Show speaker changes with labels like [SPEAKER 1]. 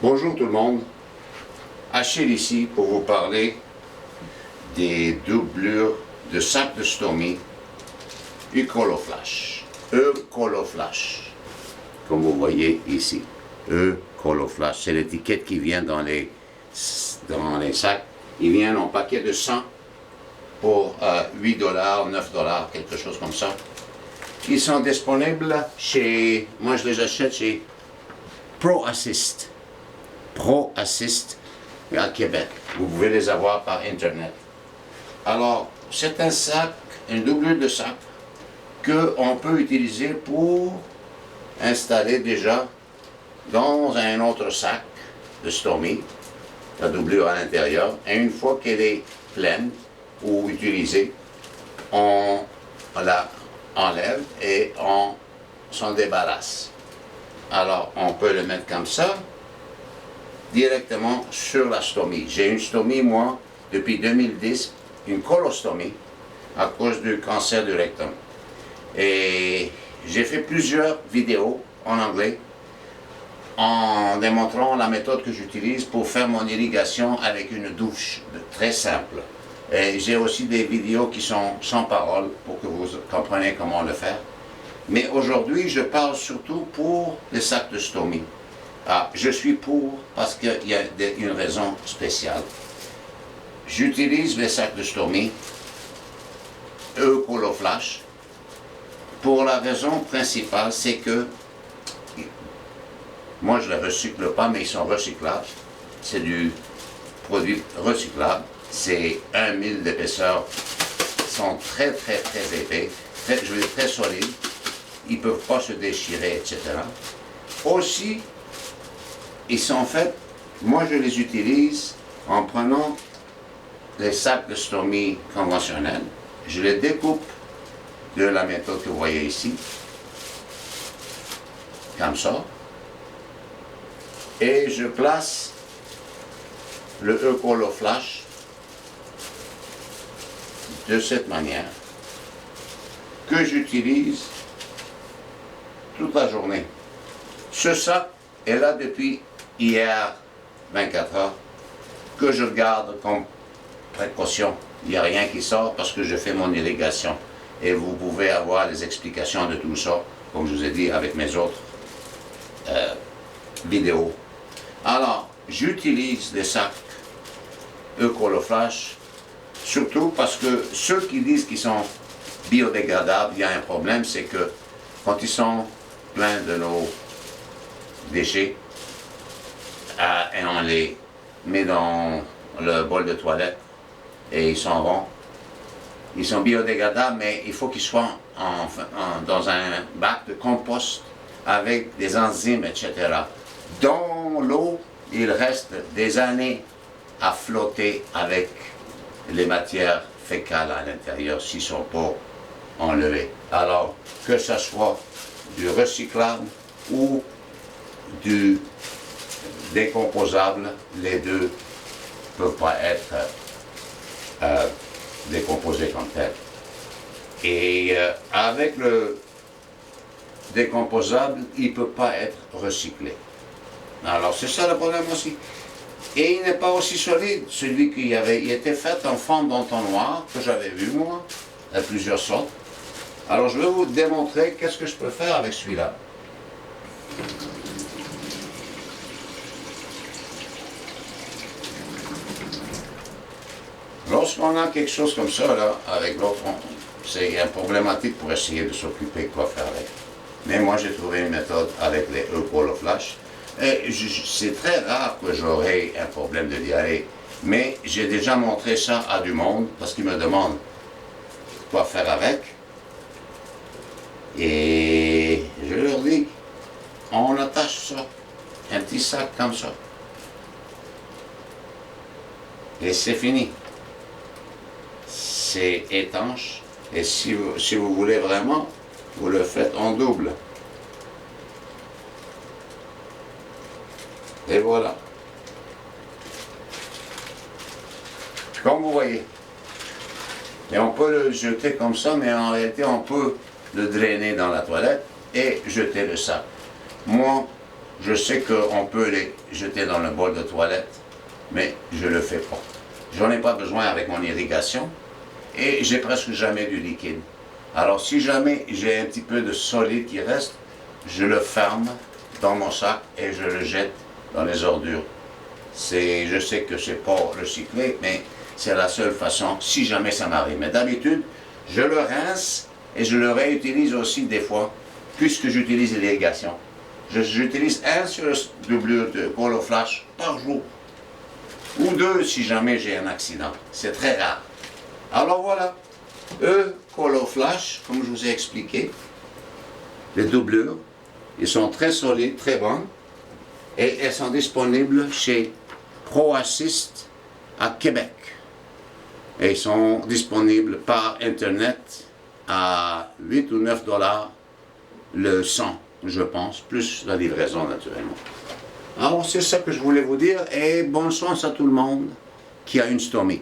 [SPEAKER 1] Bonjour tout le monde, Achille ici pour vous parler des doublures de sac de Stormy Ecoloflash. Ecoloflash, comme vous voyez ici. Ecoloflash, c'est l'étiquette qui vient dans les sacs. Il vient en paquet de 100 pour 8 $, 9 $, quelque chose comme ça. Ils sont disponibles chez, moi je les achète chez Pro Assist à Québec. Vous pouvez les avoir par Internet. Alors, c'est un sac, une doublure de sac qu'on peut utiliser pour installer déjà dans un autre sac de Stormy, la doublure à l'intérieur. Et une fois qu'elle est pleine ou utilisée, on la enlève et on s'en débarrasse. Alors, on peut le mettre comme ça, directement sur la stomie. J'ai une stomie, moi, depuis 2010, une colostomie, à cause du cancer du rectum. Et j'ai fait plusieurs vidéos en anglais, en démontrant la méthode que j'utilise pour faire mon irrigation avec une douche très simple. Et j'ai aussi des vidéos qui sont sans parole pour que vous compreniez comment le faire. Mais aujourd'hui, je parle surtout pour les sacs de Stormy. Je suis pour parce qu'il y a une raison spéciale. J'utilise les sacs de Stormy Ecoloflash pour la raison principale, c'est que moi je ne les recycle pas, mais ils sont recyclables. C'est du produit recyclable. C'est 1 000 d'épaisseur. Ils sont très épais, très solides. Ils ne peuvent pas se déchirer, etc. Aussi, ils sont faits, moi je les utilise en prenant les sacs de Stormy conventionnels, je les découpe de la méthode que vous voyez ici, comme ça, et je place le Ecoloflash de cette manière, que j'utilise toute la journée. Ce sac est là depuis hier 24 heures, que je garde comme précaution. Il n'y a rien qui sort parce que je fais mon irrigation. Et vous pouvez avoir les explications de tout ça, comme je vous ai dit, avec mes autres vidéos. Alors, j'utilise les sacs Ecoloflash, surtout parce que ceux qui disent qu'ils sont biodégradables, il y a un problème, c'est que quand ils sont pleins de nos déchets, et on les met dans le bol de toilette et ils s'en vont. Ils sont biodégradables, mais il faut qu'ils soient dans un bac de compost avec des enzymes, etc. Dans l'eau, il reste des années à flotter avec les matières fécales à l'intérieur s'ils ne sont pas enlevés. Alors, que ce soit du recyclable ou du décomposable, les deux ne peuvent pas être décomposés comme tel. Et avec le décomposable, il ne peut pas être recyclé. Alors c'est ça le problème aussi. Et il n'est pas aussi solide, celui qui il était fait en forme d'entonnoir, que j'avais vu moi, à plusieurs sortes. Alors je vais vous démontrer qu'est-ce que je peux faire avec celui-là. Lorsqu'on a quelque chose comme ça, là, avec l'autre, c'est un problématique pour essayer de s'occuper de quoi faire avec. Mais moi, j'ai trouvé une méthode avec les Ecoloflash. Et c'est très rare que j'aurai un problème de diarrhée. Mais j'ai déjà montré ça à du monde, parce qu'ils me demandent quoi faire avec. Et je leur dis, on attache ça, un petit sac comme ça. Et c'est fini. C'est étanche, et si vous voulez vraiment, vous le faites en double. Et voilà. Comme vous voyez. Et on peut le jeter comme ça, mais en réalité, on peut le drainer dans la toilette et jeter le sac. Moi, Je sais qu'on peut les jeter dans le bol de toilette, mais je ne le fais pas. J'en ai pas besoin avec mon irrigation et j'ai presque jamais du liquide. Alors si jamais j'ai un petit peu de solide qui reste, je le ferme dans mon sac et je le jette dans les ordures. Je sais que c'est pas recyclé, mais c'est la seule façon si jamais ça m'arrive. Mais d'habitude, je le rince et je le réutilise aussi des fois, puisque j'utilise l'irrigation. J'utilise un seul doublure de Coloflash par jour, ou deux si jamais j'ai un accident. C'est très rare. Alors voilà, Coloflash, comme je vous ai expliqué, les doublures, ils sont très solides, très bons, et elles sont disponibles chez ProAssist à Québec. Et ils sont disponibles par Internet à 8 ou 9 dollars le 100, je pense, plus la livraison naturellement. Alors c'est ça que je voulais vous dire et bonne chance à tout le monde qui a une stomie.